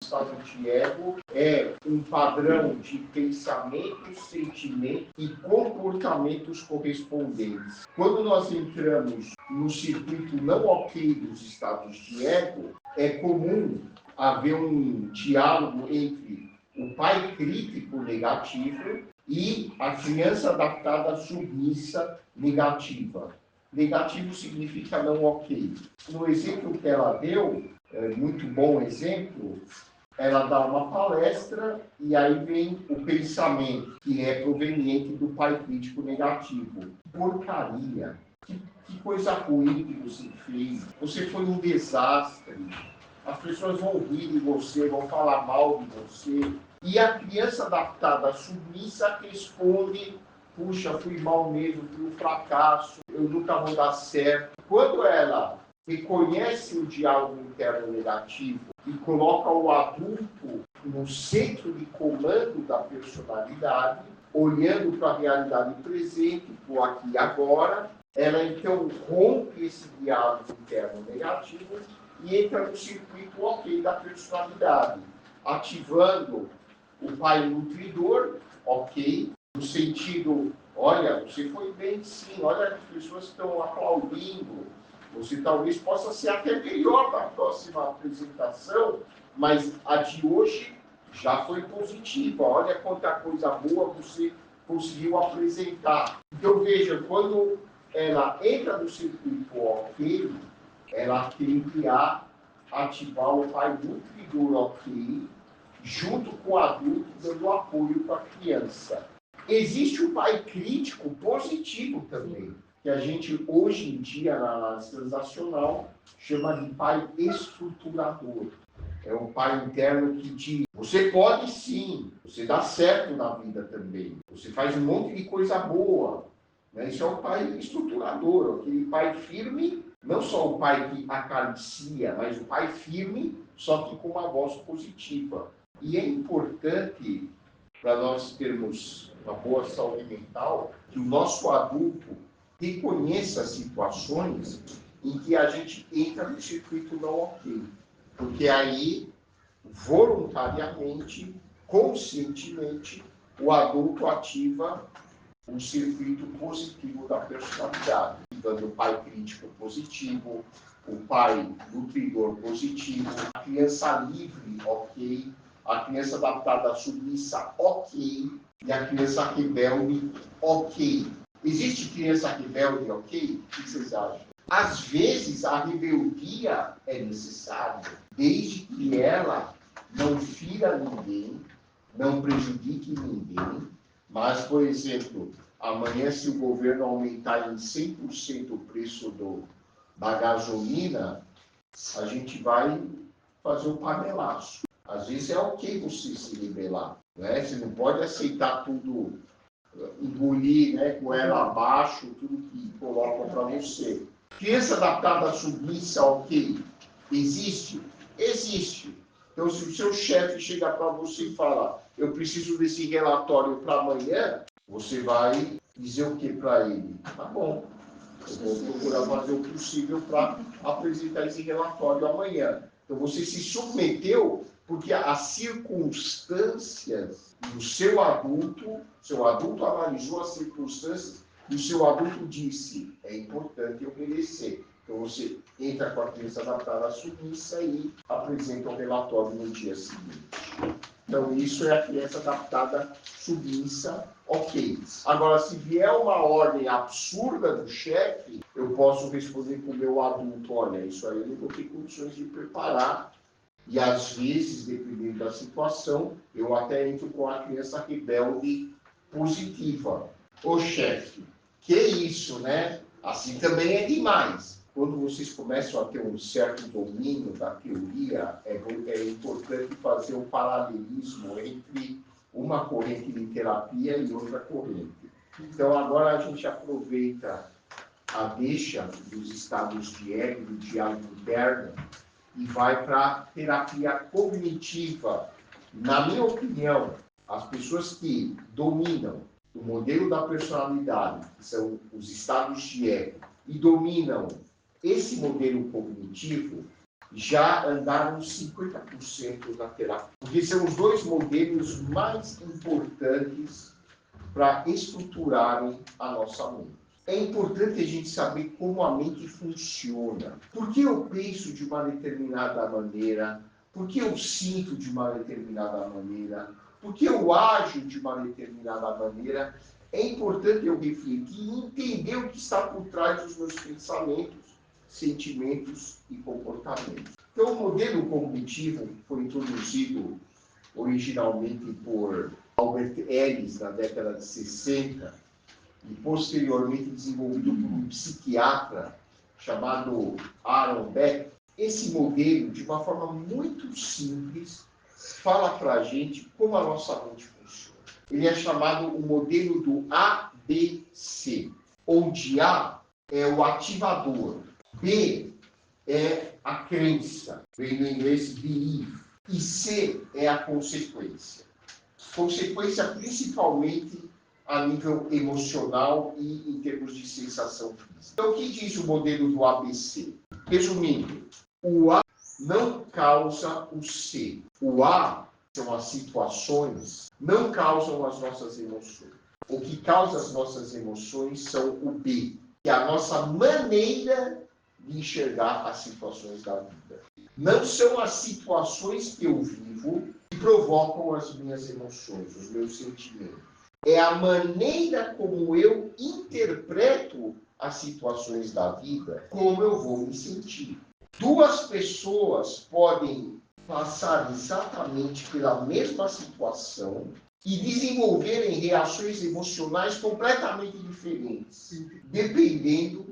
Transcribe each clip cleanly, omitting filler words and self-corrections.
estado de ego é um padrão de pensamentos, sentimentos e comportamentos correspondentes. Quando nós entramos no circuito não ok dos estados de ego, é comum haver um diálogo entre o pai crítico negativo e a criança adaptada submissa negativa. Negativo significa não ok. No exemplo que ela deu, muito bom exemplo, ela dá uma palestra e aí vem o pensamento, que é proveniente do pai crítico negativo. Porcaria! Que coisa ruim que você fez. Você foi um desastre. As pessoas vão rir de você, vão falar mal de você. E a criança adaptada, submissa, responde: puxa, fui mal mesmo, fui um fracasso, eu nunca vou dar certo. Quando ela reconhece o diálogo interno negativo e coloca o adulto no centro de comando da personalidade, olhando para a realidade presente, para o aqui e agora, ela então rompe esse diálogo interno negativo e entra no circuito ok da personalidade, ativando o pai nutridor, ok, no sentido, olha, você foi bem sim, olha, as pessoas estão aplaudindo, você talvez possa ser até melhor na próxima apresentação, mas a de hoje já foi positiva, olha quanta coisa boa você conseguiu apresentar. Então veja, quando ela entra no circuito ok, ela tem que ativar o pai nutridor ok, junto com o adulto, dando apoio para a criança. Existe o pai crítico positivo também, que a gente, hoje em dia, na análise transacional, chama de pai estruturador. É um pai interno que diz: você pode sim, você dá certo na vida também, você faz um monte de coisa boa. Isso é um pai estruturador, aquele pai firme, não só o pai que acaricia, mas o pai firme, só que com uma voz positiva. E é importante, para nós termos uma boa saúde mental, que o nosso adulto reconheça situações em que a gente entra no circuito não ok. Porque aí, voluntariamente, conscientemente, o adulto ativa um circuito positivo da personalidade, dando o pai crítico positivo, o pai nutridor positivo, a criança livre, ok, a criança adaptada submissa, ok, e a criança rebelde, ok. Existe criança rebelde, ok? O que vocês acham? Às vezes, a rebeldia é necessária, desde que ela não fira ninguém, não prejudique ninguém, mas, por exemplo, amanhã, se o governo aumentar em 100% o preço da gasolina, a gente vai fazer um panelaço. Às vezes é ok você se rebelar, né? Você não pode aceitar tudo, engolir, né, com ela abaixo, tudo que colocam para você. Criança adaptada submissa, ok? Existe? Existe. Então, se o seu chefe chegar para você e falar: eu preciso desse relatório para amanhã, você vai dizer o que para ele? Tá bom, eu vou procurar fazer o possível para apresentar esse relatório amanhã. Então, você se submeteu porque as circunstâncias do seu adulto analisou as circunstâncias e o seu adulto disse: é importante obedecer. Então, você entra com a criança adaptada à submissa e apresenta o relatório no dia seguinte. Então, isso é a criança adaptada submissa, ok. Agora, se vier uma ordem absurda do chefe, eu posso responder para o meu adulto: olha, isso aí eu não vou ter condições de preparar. E, às vezes, dependendo da situação, eu até entro com a criança rebelde positiva. Ô, chefe, que isso, né? Assim também é demais. Quando vocês começam a ter um certo domínio da teoria, é importante fazer um paralelismo entre uma corrente de terapia e outra corrente. Então, agora a gente aproveita a deixa dos estados de ego, do diálogo interno, e vai para a terapia cognitiva. Na minha opinião, as pessoas que dominam o modelo da personalidade, que são os estados de ego, e dominam esse modelo cognitivo, já andaram 50% na terapia. Porque são os dois modelos mais importantes para estruturarem a nossa mente. É importante a gente saber como a mente funciona. Por que eu penso de uma determinada maneira? Por que eu sinto de uma determinada maneira? Por que eu ajo de uma determinada maneira? É importante eu refletir e entender o que está por trás dos meus pensamentos, sentimentos e comportamentos. Então, o modelo cognitivo foi introduzido originalmente por Albert Ellis na década de 60 e posteriormente desenvolvido por um psiquiatra chamado Aaron Beck. Esse modelo, de uma forma muito simples, fala para a gente como a nossa mente funciona. Ele é chamado o modelo do ABC, onde A é o ativador, B é a crença, vem do inglês belief, e C é a consequência. Consequência principalmente a nível emocional e em termos de sensação física. Então, o que diz o modelo do ABC? Resumindo, o A não causa o C. O A são as situações, não causam as nossas emoções. O que causa as nossas emoções são o B, que é a nossa maneira de enxergar as situações da vida. Não são as situações que eu vivo que provocam as minhas emoções, os meus sentimentos. É a maneira como eu interpreto as situações da vida, como eu vou me sentir. Duas pessoas podem passar exatamente pela mesma situação e desenvolverem reações emocionais completamente diferentes, dependendo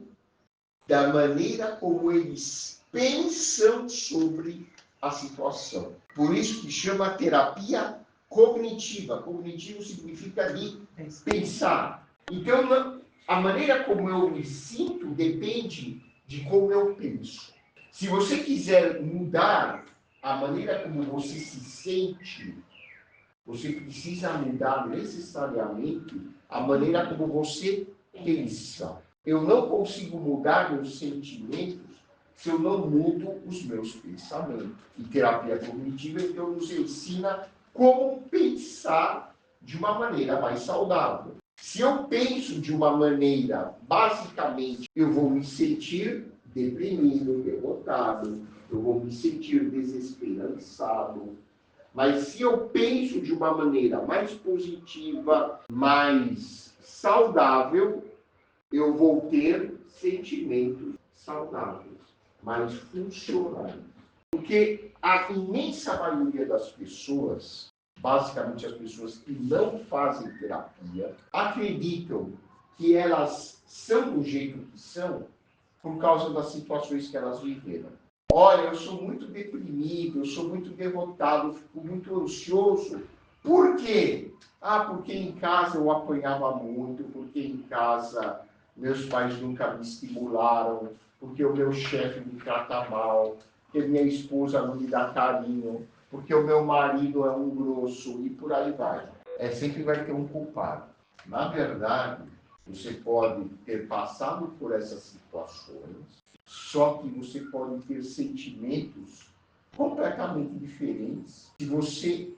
da maneira como eles pensam sobre a situação. Por isso que chama terapia cognitiva. Cognitivo significa de pensar. Então, a maneira como eu me sinto depende de como eu penso. Se você quiser mudar a maneira como você se sente, você precisa mudar necessariamente a maneira como você pensa. Eu não consigo mudar meus sentimentos se eu não mudo os meus pensamentos. E terapia cognitiva, então, nos ensina como pensar de uma maneira mais saudável. Se eu penso de uma maneira, basicamente, eu vou me sentir deprimido, derrotado, eu vou me sentir desesperançado. Mas se eu penso de uma maneira mais positiva, mais saudável, eu vou ter sentimentos saudáveis, mais funcionais. Porque a imensa maioria das pessoas, basicamente as pessoas que não fazem terapia, acreditam que elas são do jeito que são por causa das situações que elas viveram. Olha, eu sou muito deprimido, eu sou muito derrotado, eu fico muito ansioso. Por quê? Porque em casa eu apanhava muito, porque em casa meus pais nunca me estimularam, porque o meu chefe me trata mal, porque minha esposa não me dá carinho, porque o meu marido é um grosso e por aí vai. Sempre vai ter um culpado. Na verdade, você pode ter passado por essas situações, só que você pode ter sentimentos completamente diferentes se você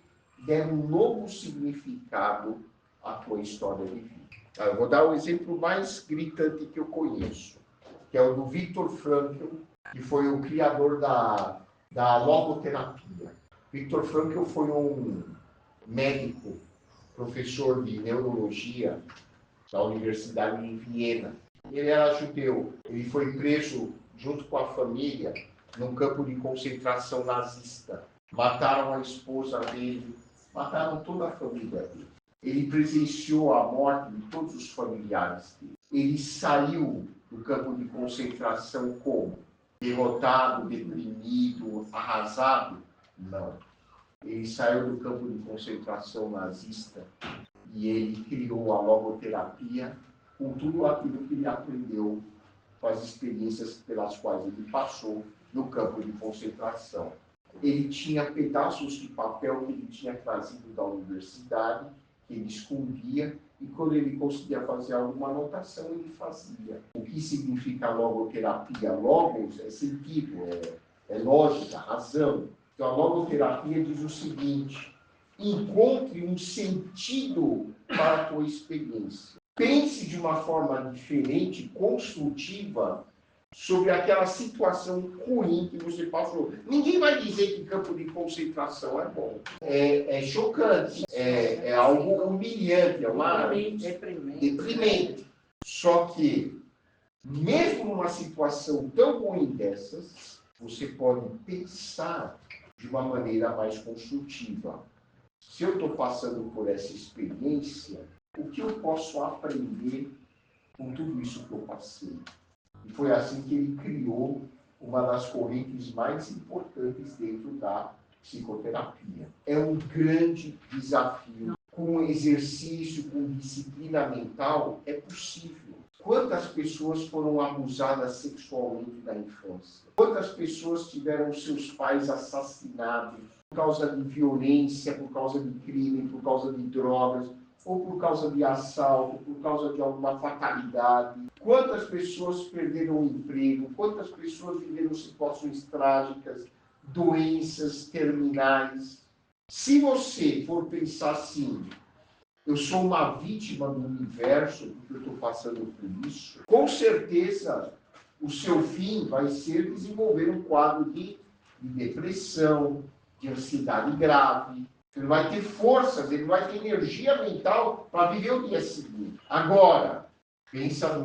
der um novo significado à tua história de vida. Eu vou dar o exemplo mais gritante que eu conheço, que é o do Viktor Frankl, que foi o criador da logoterapia. Viktor Frankl foi um médico, professor de neurologia da Universidade de Viena. Ele era judeu. Ele foi preso junto com a família num campo de concentração nazista. Mataram a esposa dele, mataram toda a família dele. Ele presenciou a morte de todos os familiares dele. Ele saiu do campo de concentração como? Derrotado, deprimido, arrasado? Não. Ele saiu do campo de concentração nazista e ele criou a logoterapia com tudo aquilo que ele aprendeu com as experiências pelas quais ele passou no campo de concentração. Ele tinha pedaços de papel que ele tinha trazido da universidade, que ele escondia, e quando ele conseguia fazer alguma anotação, ele fazia. O que significa logoterapia? Logos é sentido, é lógica, razão. Então, a logoterapia diz o seguinte: encontre um sentido para a tua experiência. Pense de uma forma diferente, construtiva, sobre aquela situação ruim que você passou. Ninguém vai dizer que campo de concentração é bom. É chocante, é algo humilhante, é uma deprimente. Só que, mesmo numa situação tão ruim dessas, você pode pensar de uma maneira mais construtiva. Se eu estou passando por essa experiência, o que eu posso aprender com tudo isso que eu passei? E foi assim que ele criou uma das correntes mais importantes dentro da psicoterapia. É um grande desafio. Com exercício, com disciplina mental, é possível. Quantas pessoas foram abusadas sexualmente na infância? Quantas pessoas tiveram seus pais assassinados por causa de violência, por causa de crime, por causa de drogas, ou por causa de assalto, por causa de alguma fatalidade? Quantas pessoas perderam o emprego? Quantas pessoas viveram situações trágicas, doenças terminais? Se você for pensar assim, eu sou uma vítima do universo, porque eu estou passando por isso, com certeza o seu fim vai ser desenvolver um quadro de depressão, de ansiedade grave. Ele vai ter forças, ele vai ter energia mental para viver o dia seguinte. Agora, pensa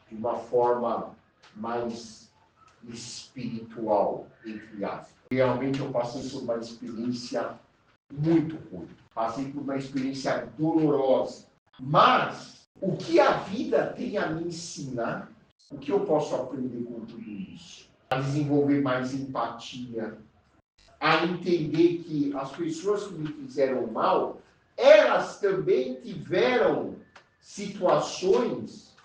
de uma forma mais espiritual, entre aspas. Realmente eu passei por uma experiência muito ruim. Passei por uma experiência dolorosa. Mas, o que a vida tem a me ensinar, o que eu posso aprender com tudo isso? A desenvolver mais empatia, a entender que as pessoas que me fizeram mal, elas também tiveram situações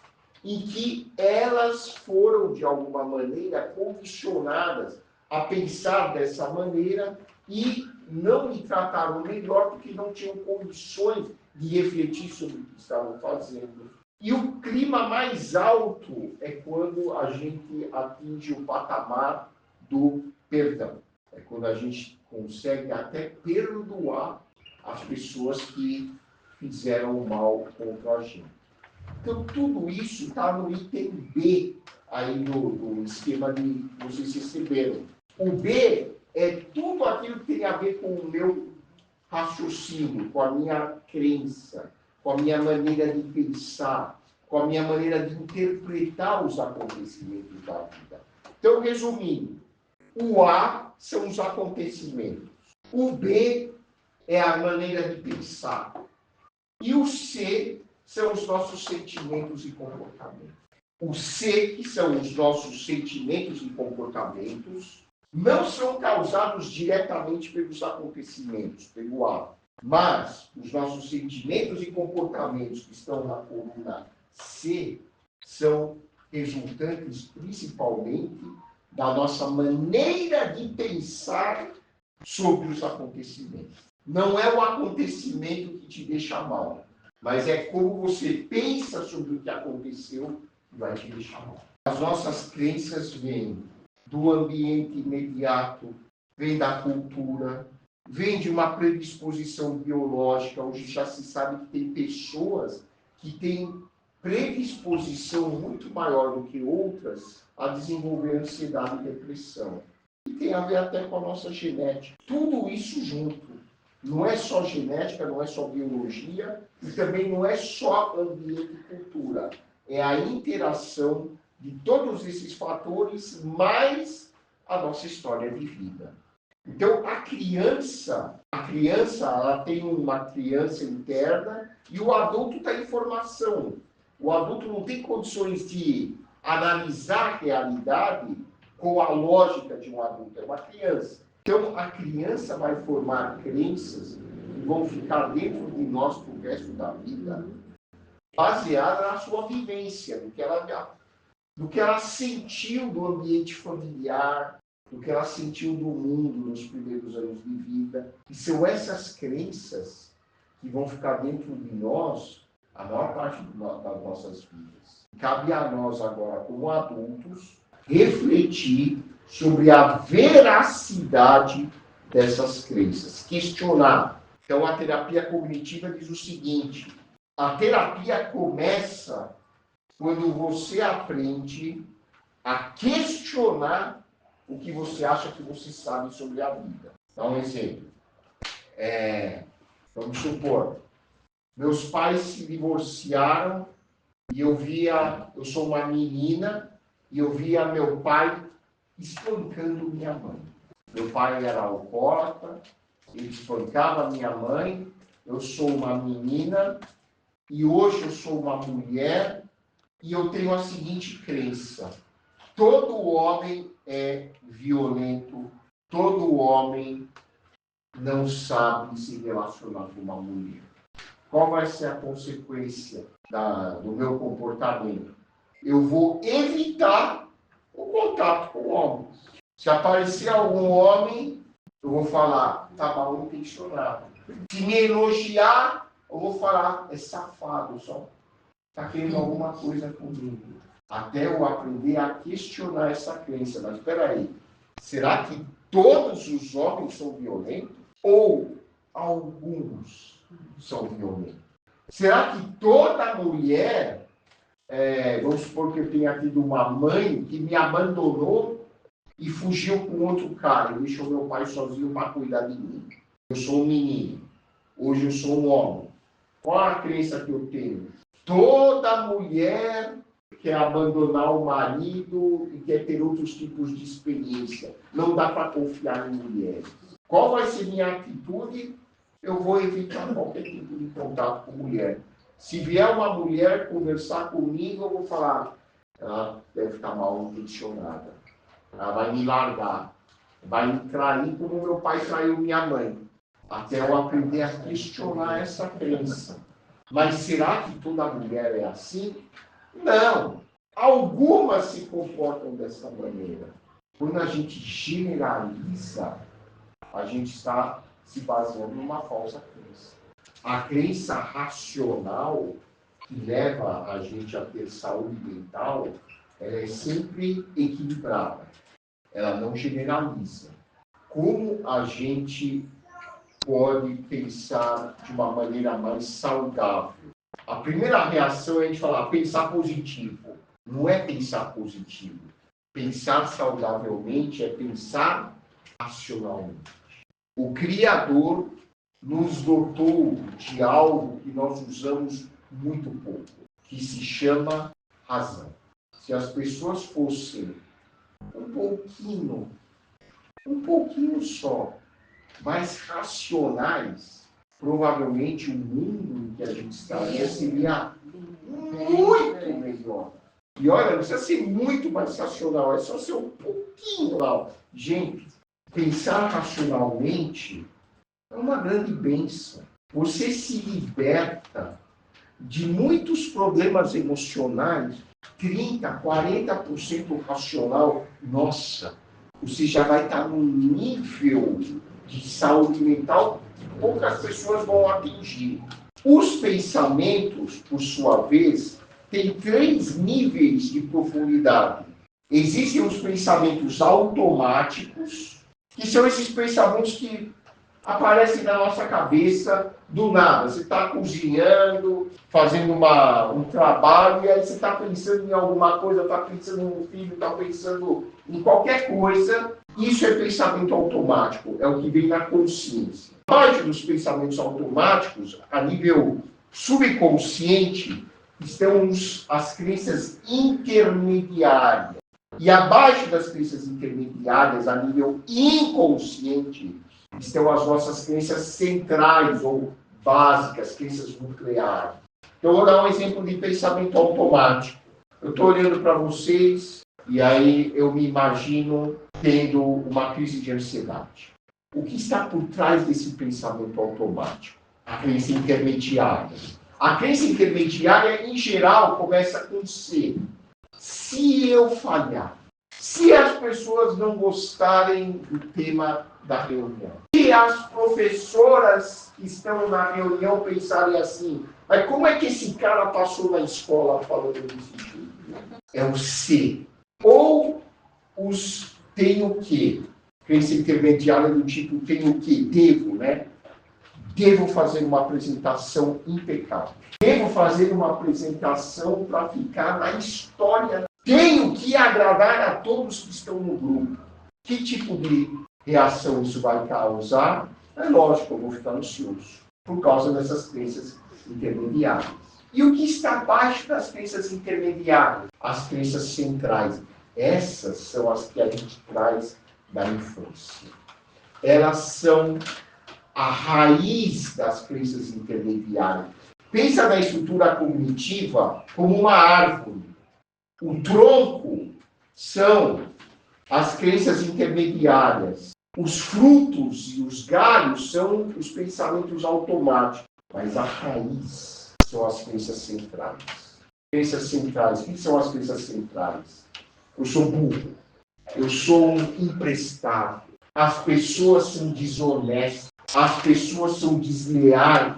em que elas foram, de alguma maneira, condicionadas a pensar dessa maneira e não me trataram melhor porque não tinham condições de refletir sobre o que estavam fazendo. E o clima mais alto é quando a gente atinge o patamar do perdão. É quando a gente consegue até perdoar as pessoas que fizeram mal contra a gente. Então, tudo isso está no item B aí do esquema de vocês receberam. O B é tudo aquilo que tem a ver com o meu raciocínio, com a minha crença, com a minha maneira de pensar, com a minha maneira de interpretar os acontecimentos da vida. Então, resumindo, o A são os acontecimentos, o B é a maneira de pensar, e o C são os nossos sentimentos e comportamentos. O C, que são os nossos sentimentos e comportamentos, não são causados diretamente pelos acontecimentos, pelo A, mas os nossos sentimentos e comportamentos que estão na coluna C são resultantes principalmente da nossa maneira de pensar sobre os acontecimentos. Não é o acontecimento que te deixa mal, mas é como você pensa sobre o que aconteceu que vai te deixar mal. As nossas crenças vêm do ambiente imediato, vêm da cultura, vêm de uma predisposição biológica. Hoje já se sabe que tem pessoas que têm predisposição muito maior do que outras a desenvolver ansiedade e depressão. E tem a ver até com a nossa genética. Tudo isso junto. Não é só genética, não é só biologia, e também não é só ambiente e cultura. É a interação de todos esses fatores, mais a nossa história de vida. Então, a criança ela tem uma criança interna e o adulto está em formação. O adulto não tem condições de analisar a realidade com a lógica de um adulto, é uma criança. Então, a criança vai formar crenças que vão ficar dentro de nós para o resto da vida, baseada na sua vivência, do que ela sentiu do ambiente familiar, do que ela sentiu do mundo nos primeiros anos de vida. E são essas crenças que vão ficar dentro de nós a maior parte das nossas vidas. Cabe a nós agora, como adultos, refletir sobre a veracidade dessas crenças. Questionar. Então, a terapia cognitiva diz o seguinte: a terapia começa quando você aprende a questionar o que você acha que você sabe sobre a vida. Dá um exemplo. Vamos supor, meus pais se divorciaram e eu sou uma menina, e eu via meu pai espancando minha mãe. Meu pai era alcoólatra, ele espancava minha mãe, eu sou uma menina, e hoje eu sou uma mulher, e eu tenho a seguinte crença: todo homem é violento, todo homem não sabe se relacionar com uma mulher. Qual vai ser a consequência do meu comportamento? Eu vou evitar o contato com o homem. Se aparecer algum homem, eu vou falar, tá mal intencionado. Se me elogiar, eu vou falar, é safado, só tá querendo alguma coisa comigo. Até eu aprender a questionar essa crença. Mas espera aí, será que todos os homens são violentos? Ou alguns são violentos? Será que toda mulher, vamos supor que eu tenha tido uma mãe que me abandonou e fugiu com outro cara e deixou meu pai sozinho para cuidar de mim? Eu sou um menino, hoje eu sou um homem. Qual a crença que eu tenho? Toda mulher quer abandonar o marido e quer ter outros tipos de experiência. Não dá para confiar em mulheres. Qual vai ser minha atitude? Eu vou evitar qualquer tipo de contato com mulher. Se vier uma mulher conversar comigo, eu vou falar, ela deve estar mal intencionada. Ela vai me largar. Vai me trair como meu pai traiu minha mãe. Até eu aprender a questionar essa crença. Mas será que toda mulher é assim? Não. Algumas se comportam dessa maneira. Quando a gente generaliza, a gente está se baseando numa falsa crença. A crença racional, que leva a gente a ter saúde mental, ela é sempre equilibrada. Ela não generaliza. Como a gente pode pensar de uma maneira mais saudável? A primeira reação é a gente falar, pensar positivo. Não é pensar positivo. Pensar saudavelmente é pensar racionalmente. O Criador nos dotou de algo que nós usamos muito pouco, que se chama razão. Se as pessoas fossem um pouquinho só, mais racionais, provavelmente o mundo em que a gente estaria seria muito melhor. E olha, não precisa ser muito mais racional, é só ser um pouquinho lá. Gente, pensar racionalmente é uma grande bênção. Você se liberta de muitos problemas emocionais, 30%, 40% racional. Nossa, você já vai estar num nível de saúde mental que poucas pessoas vão atingir. Os pensamentos, por sua vez, têm 3 níveis de profundidade. Existem os pensamentos automáticos, que são esses pensamentos que aparecem na nossa cabeça do nada. Você está cozinhando, fazendo um trabalho, e aí você está pensando em alguma coisa, está pensando no filho, está pensando em qualquer coisa. Isso é pensamento automático, é o que vem na consciência. Abaixo dos pensamentos automáticos, a nível subconsciente, estão as crenças intermediárias. E abaixo das crenças intermediárias, a nível inconsciente, estão as nossas crenças centrais ou básicas, crenças nucleares. Então, eu vou dar um exemplo de pensamento automático. Eu estou olhando para vocês e aí eu me imagino tendo uma crise de ansiedade. O que está por trás desse pensamento automático? A crença intermediária. A crença intermediária, em geral, começa com C. Se eu falhar, se as pessoas não gostarem do tema da reunião, se as professoras que estão na reunião pensarem assim, mas como é que esse cara passou na escola falando desse jeito? É o C. Ou os tenho que. Crença intermediária do tipo, tenho que, devo, né? Devo fazer uma apresentação impecável. Devo fazer uma apresentação para ficar na história. Tenho que agradar a todos que estão no grupo. Que tipo de reação isso vai causar? É lógico, eu vou ficar ansioso por causa dessas crenças intermediárias. E o que está abaixo das crenças intermediárias? As crenças centrais. Essas são as que a gente traz da infância. Elas são a raiz das crenças intermediárias. Pensa na estrutura cognitiva como uma árvore. O tronco são as crenças intermediárias. Os frutos e os galhos são os pensamentos automáticos. Mas a raiz são as crenças centrais. Crenças centrais. O que são as crenças centrais? Eu sou burro. Eu sou imprestável. As pessoas são desonestas. As pessoas são desleais.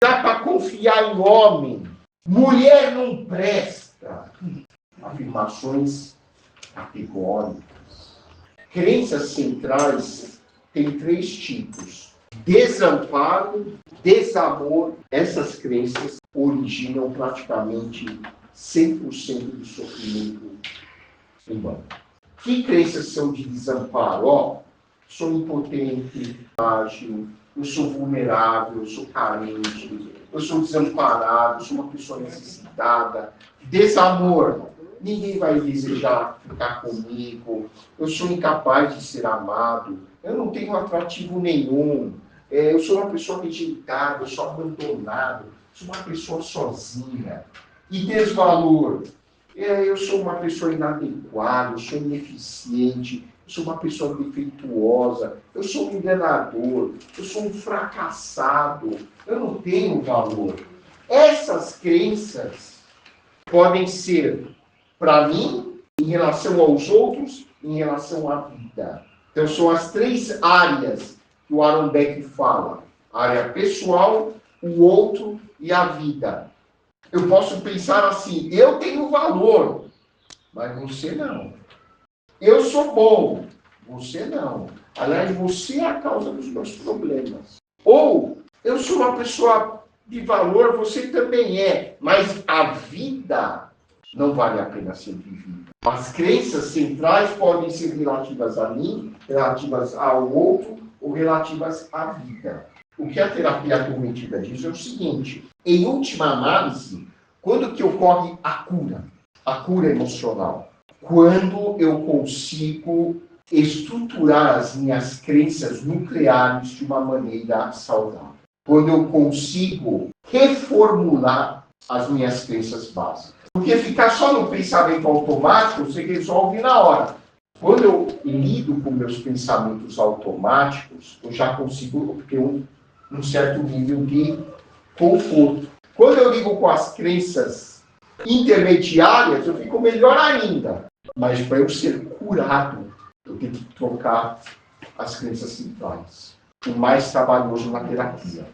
Dá para confiar em homem. Mulher não presta. Afirmações categóricas. Crenças centrais têm 3 tipos. Desamparo, desamor. Essas crenças originam praticamente 100% do sofrimento humano. Que crenças são de desamparo? Sou impotente, frágil, eu sou vulnerável, eu sou carente, eu sou desamparado, eu sou uma pessoa necessitada. Desamor, ninguém vai desejar ficar comigo, eu sou incapaz de ser amado, eu não tenho atrativo nenhum, eu sou uma pessoa rejeitada, eu sou abandonado, eu sou uma pessoa sozinha. E desvalor, eu sou uma pessoa inadequada, eu sou ineficiente, eu sou uma pessoa defeituosa, eu sou um enganador, eu sou um fracassado, eu não tenho valor. Essas crenças podem ser para mim, em relação aos outros, em relação à vida. Então são as 3 áreas que o Aaron Beck fala. A área pessoal, o outro e a vida. Eu posso pensar assim, eu tenho valor, mas você não. Eu sou bom, você não. Aliás, você é a causa dos meus problemas. Ou, eu sou uma pessoa de valor, você também é. Mas a vida não vale a pena ser vivida. As crenças centrais podem ser relativas a mim, relativas ao outro, ou relativas à vida. O que a terapia cognitiva diz é o seguinte, em última análise, quando que ocorre a cura emocional? Quando eu consigo estruturar as minhas crenças nucleares de uma maneira saudável. Quando eu consigo reformular as minhas crenças básicas. Porque ficar só no pensamento automático, você resolve na hora. Quando eu lido com meus pensamentos automáticos, eu já consigo ter um certo nível de conforto. Quando eu ligo com as crenças intermediárias, eu fico melhor ainda. Mas para eu ser curado, eu tenho que trocar as crenças centrais. O mais trabalhoso na terapia.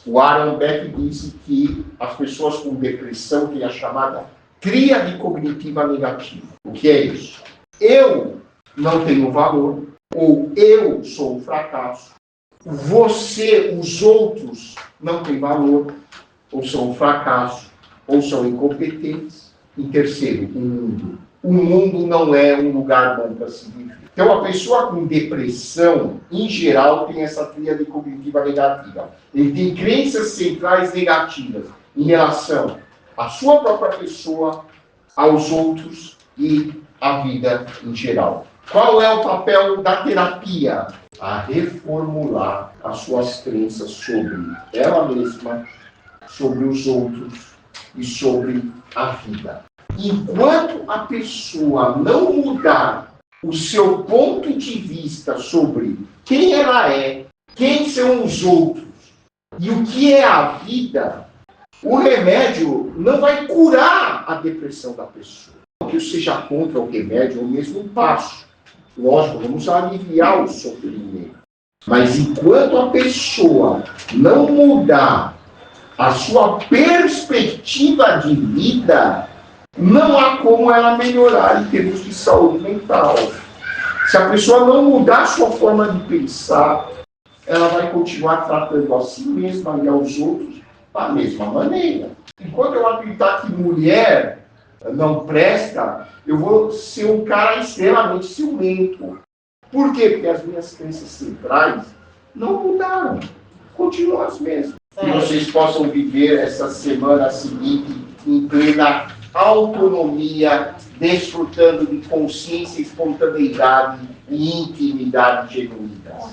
O Aaron Beck disse que as pessoas com depressão têm a chamada tríade cognitiva negativa. O que é isso? Eu não tenho valor, ou eu sou um fracasso. Você, os outros, não têm valor, ou são um fracasso, ou são incompetentes. Em terceiro, o mundo. O mundo não é um lugar bom para se viver. Então, a pessoa com depressão, em geral, tem essa tríade cognitiva negativa. Ele tem crenças centrais negativas em relação à sua própria pessoa, aos outros e à vida em geral. Qual é o papel da terapia? A reformular as suas crenças sobre ela mesma, sobre os outros e sobre a vida. Enquanto a pessoa não mudar o seu ponto de vista sobre quem ela é, quem são os outros e o que é a vida, o remédio não vai curar a depressão da pessoa. Não que eu seja contra o remédio, é o mesmo passo. Lógico, vamos aliviar o sofrimento. Mas enquanto a pessoa não mudar a sua perspectiva de vida, não há como ela melhorar em termos de saúde mental. Se a pessoa não mudar a sua forma de pensar, ela vai continuar tratando a si mesma e aos outros da mesma maneira. Enquanto eu acreditar que mulher não presta, eu vou ser um cara extremamente ciumento. Por quê? Porque as minhas crenças centrais não mudaram. Continuam as mesmas. Que vocês possam viver essa semana seguinte em plena autonomia, desfrutando de consciência, espontaneidade e intimidade genuína.